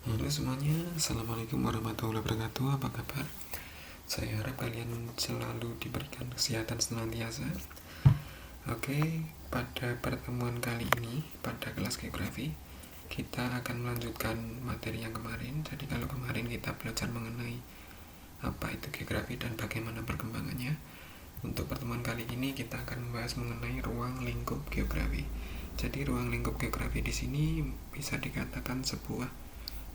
Halo semuanya, Assalamualaikum warahmatullahi wabarakatuh. Apa kabar? Saya harap kalian selalu diberikan kesehatan senantiasa. Oke, pada pertemuan kali ini, pada kelas geografi, kita akan melanjutkan materi yang kemarin. Jadi kalau kemarin kita belajar mengenai apa itu geografi dan bagaimana perkembangannya, untuk pertemuan kali ini kita akan membahas mengenai ruang lingkup geografi. Jadi ruang lingkup geografi di sini bisa dikatakan sebuah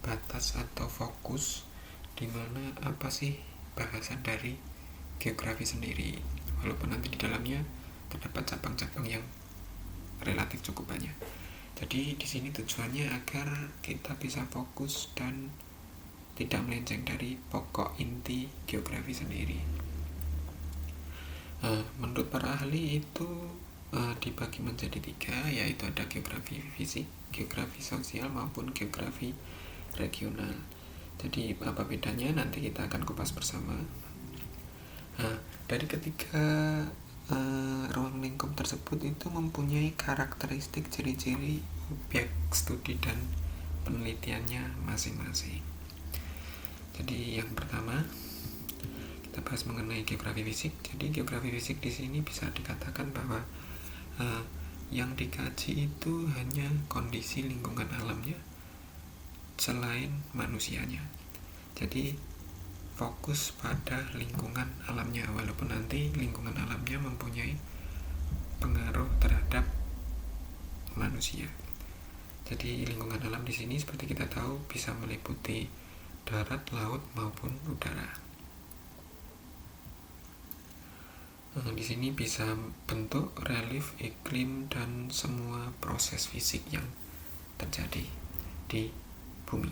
batas atau fokus di mana apa sih bahasan dari geografi sendiri, walaupun nanti di dalamnya terdapat cabang-cabang yang relatif cukup banyak. Jadi di sini tujuannya agar kita bisa fokus dan tidak melenceng dari pokok inti geografi sendiri. Menurut para ahli itu dibagi menjadi 3, yaitu ada geografi fisik, geografi sosial maupun geografi regional. Jadi apa bedanya nanti kita akan kupas bersama. Dari ketiga ruang lingkup tersebut itu mempunyai karakteristik ciri-ciri objek studi dan penelitiannya masing-masing. Jadi yang pertama kita bahas mengenai geografi fisik. Jadi geografi fisik di sini bisa dikatakan bahwa yang dikaji itu hanya kondisi lingkungan alamnya selain manusianya. Jadi fokus pada lingkungan alamnya, walaupun nanti lingkungan alamnya mempunyai pengaruh terhadap manusia. Jadi lingkungan alam di sini seperti kita tahu bisa meliputi darat, laut maupun udara. Di sini bisa bentuk, relief, iklim dan semua proses fisik yang terjadi di bumi.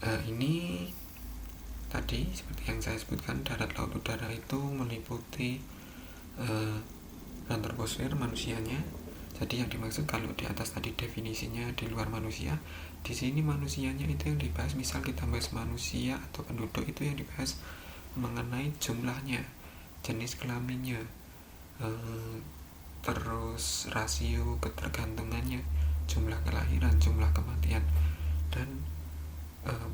Ini tadi seperti yang saya sebutkan, darat, laut, udara itu meliputi antroposfer manusianya. Jadi yang dimaksud kalau di atas tadi definisinya di luar manusia, di sini manusianya itu yang dibahas. Misal kita bahas manusia atau penduduk, itu yang dibahas mengenai jumlahnya, jenis kelaminnya, terus rasio ketergantungannya, jumlah kelahiran, jumlah kematian, dan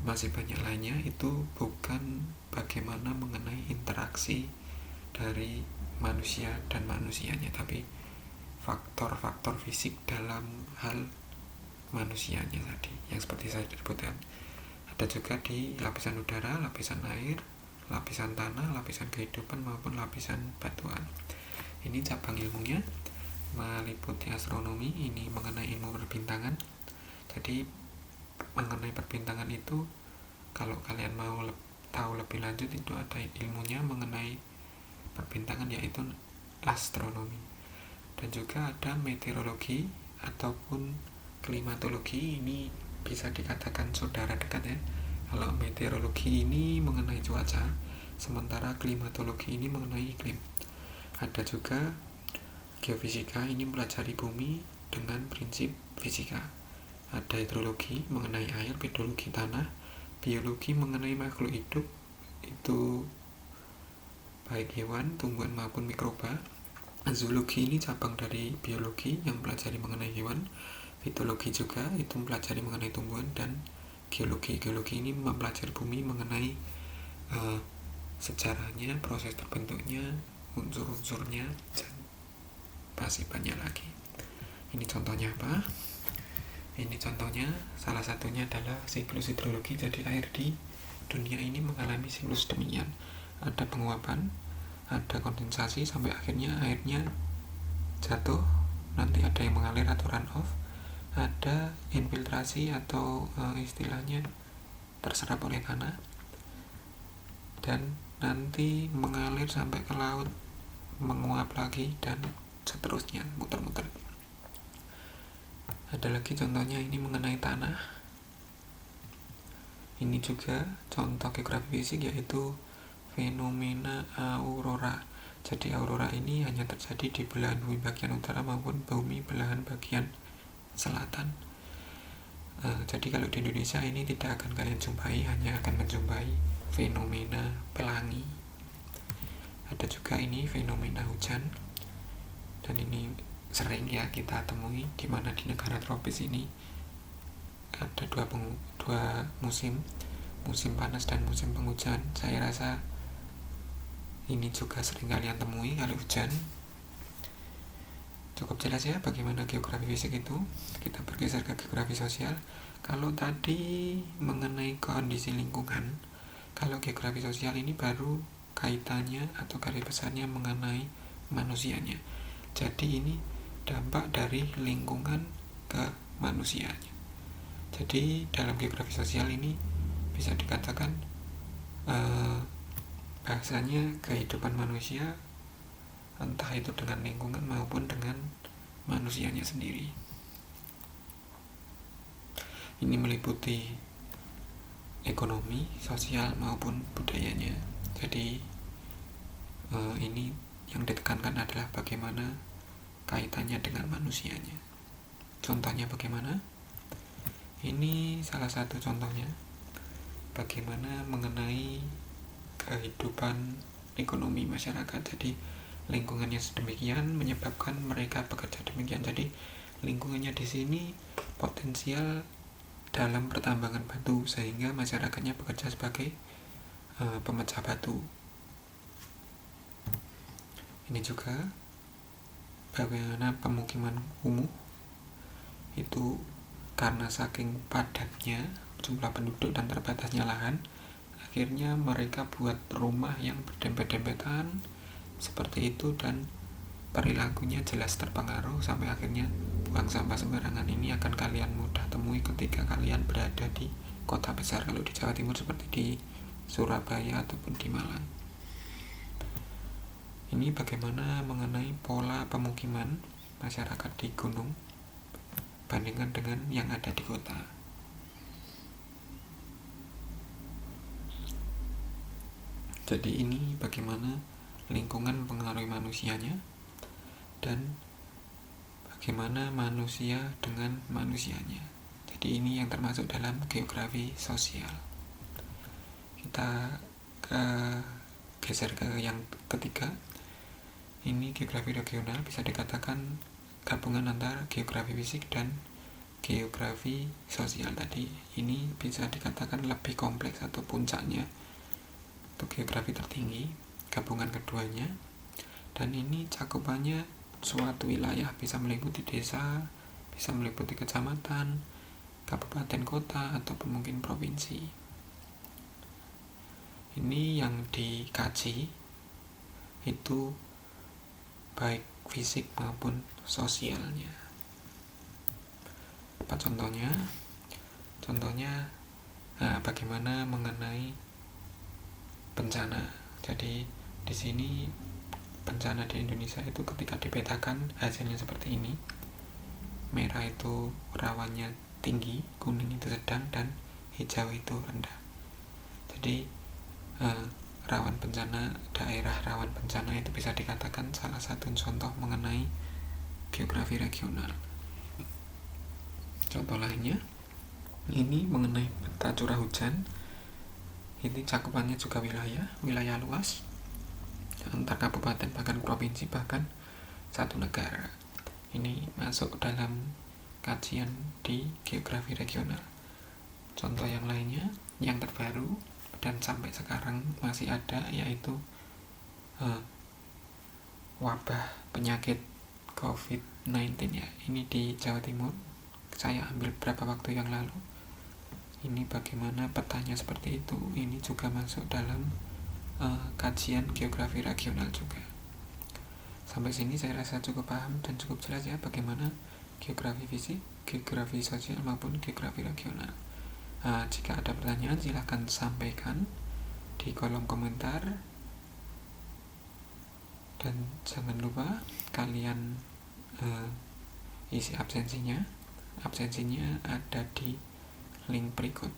masih banyak lainnya. Itu bukan bagaimana mengenai interaksi dari manusia dan manusianya, tapi faktor-faktor fisik dalam hal manusianya tadi yang seperti saya sebutkan. Ada juga di lapisan udara, lapisan air, lapisan tanah, lapisan kehidupan maupun lapisan batuan. Ini cabang ilmunya meliputi astronomi, ini mengenai ilmu perbintangan. Jadi mengenai perbintangan itu kalau kalian mau tahu lebih lanjut, itu ada ilmunya mengenai perbintangan, yaitu astronomi. Dan juga ada meteorologi ataupun klimatologi, ini bisa dikatakan saudara dekat ya. Kalau meteorologi ini mengenai cuaca, sementara klimatologi ini mengenai iklim. Ada juga geofisika, ini mempelajari bumi dengan prinsip fisika. Ada hidrologi mengenai air, pedologi tanah, biologi mengenai makhluk hidup, itu baik hewan, tumbuhan maupun mikroba. Zoologi ini cabang dari biologi yang mempelajari mengenai hewan. Fitologi juga itu mempelajari mengenai tumbuhan. Dan geologi ini mempelajari bumi mengenai sejarahnya, proses terbentuknya, unsur-unsurnya, dan masih banyak lagi. Ini contohnya apa? Ini contohnya, salah satunya adalah siklus hidrologi. Jadi air di dunia ini mengalami siklus demikian. Ada penguapan, ada kondensasi, sampai akhirnya airnya jatuh, nanti ada yang mengalir atau run off, ada infiltrasi atau istilahnya terserap oleh tanah, dan nanti mengalir sampai ke laut, menguap lagi, dan seterusnya, muter-muter. Ada lagi contohnya, ini mengenai tanah. Ini juga contoh geografi fisik, yaitu fenomena aurora. Jadi aurora ini hanya terjadi di belahan bumi bagian utara maupun bumi belahan bagian selatan. Jadi kalau di Indonesia ini tidak akan kalian jumpai, hanya akan menjumpai fenomena pelangi. Ada juga ini fenomena hujan, dan ini sering ya kita temui, di mana di negara tropis ini ada dua musim panas dan musim penghujan. Saya rasa ini juga sering kalian temui kalau hujan. Cukup jelas ya bagaimana geografi fisik itu. Kita bergeser ke geografi sosial. Kalau tadi mengenai kondisi lingkungan, kalau geografi sosial ini baru kaitannya atau garis besarnya mengenai manusianya. Jadi ini dampak dari lingkungan ke manusianya. Jadi dalam geografi sosial ini bisa dikatakan bahasanya kehidupan manusia, entah itu dengan lingkungan maupun dengan manusianya sendiri. Ini meliputi ekonomi, sosial maupun budayanya. Jadi ini yang ditekankan adalah bagaimana kaitannya dengan manusianya. Contohnya bagaimana? Ini salah satu contohnya, bagaimana mengenai kehidupan ekonomi masyarakat. Jadi lingkungannya sedemikian menyebabkan mereka bekerja demikian. Jadi lingkungannya di sini potensial dalam pertambangan batu, sehingga masyarakatnya bekerja sebagai pemecah batu. Ini juga bagaimana pemukiman kumuh itu karena saking padatnya jumlah penduduk dan terbatasnya lahan, akhirnya mereka buat rumah yang berdempet-dempetan seperti itu, dan perilakunya jelas terpengaruh sampai akhirnya buang sampah sembarangan. Ini akan kalian mudah temui ketika kalian berada di kota besar, kalau di Jawa Timur seperti di Surabaya ataupun di Malang. Ini bagaimana mengenai pola pemukiman masyarakat di gunung bandingkan dengan yang ada di kota. Jadi ini bagaimana lingkungan mempengaruhi manusianya dan bagaimana manusia dengan manusianya. Jadi ini yang termasuk dalam geografi sosial. Kita geser ke yang ketiga. Ini geografi regional, bisa dikatakan gabungan antara geografi fisik dan geografi sosial tadi. Ini bisa dikatakan lebih kompleks atau puncaknya untuk geografi tertinggi, gabungan keduanya. Dan ini cakupannya suatu wilayah, bisa meliputi desa, bisa meliputi kecamatan, kabupaten, kota, ataupun mungkin provinsi. Ini yang dikaji itu baik fisik maupun sosialnya. Apa contohnya? Bagaimana mengenai bencana. Jadi di sini bencana di Indonesia itu ketika dipetakan hasilnya seperti ini. Merah itu rawannya tinggi, kuning itu sedang, dan hijau itu rendah. Jadi daerah rawan bencana itu bisa dikatakan salah satu contoh mengenai geografi regional. Contoh lainnya, ini mengenai peta curah hujan. Ini cakupannya juga wilayah luas, antar kabupaten, bahkan provinsi, bahkan satu negara. Ini masuk dalam kajian di geografi regional. Contoh yang lainnya, yang terbaru dan sampai sekarang masih ada, yaitu wabah penyakit COVID-19 ya. Ini di Jawa Timur. Saya ambil beberapa waktu yang lalu. Ini bagaimana petanya seperti itu. Ini juga masuk dalam kajian geografi regional juga. Sampai sini saya rasa cukup paham dan cukup jelas ya bagaimana geografi fisik, geografi sosial maupun geografi regional. Jika ada pertanyaan silahkan sampaikan di kolom komentar, dan jangan lupa kalian isi absensinya ada di link berikut.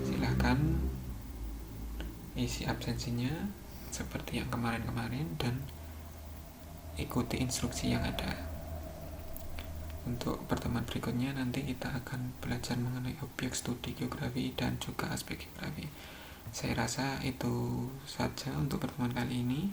Silahkan isi absensinya seperti yang kemarin-kemarin dan ikuti instruksi yang ada. Untuk pertemuan berikutnya nanti kita akan belajar mengenai objek studi geografi dan juga aspek geografi. Saya rasa itu saja untuk pertemuan kali ini.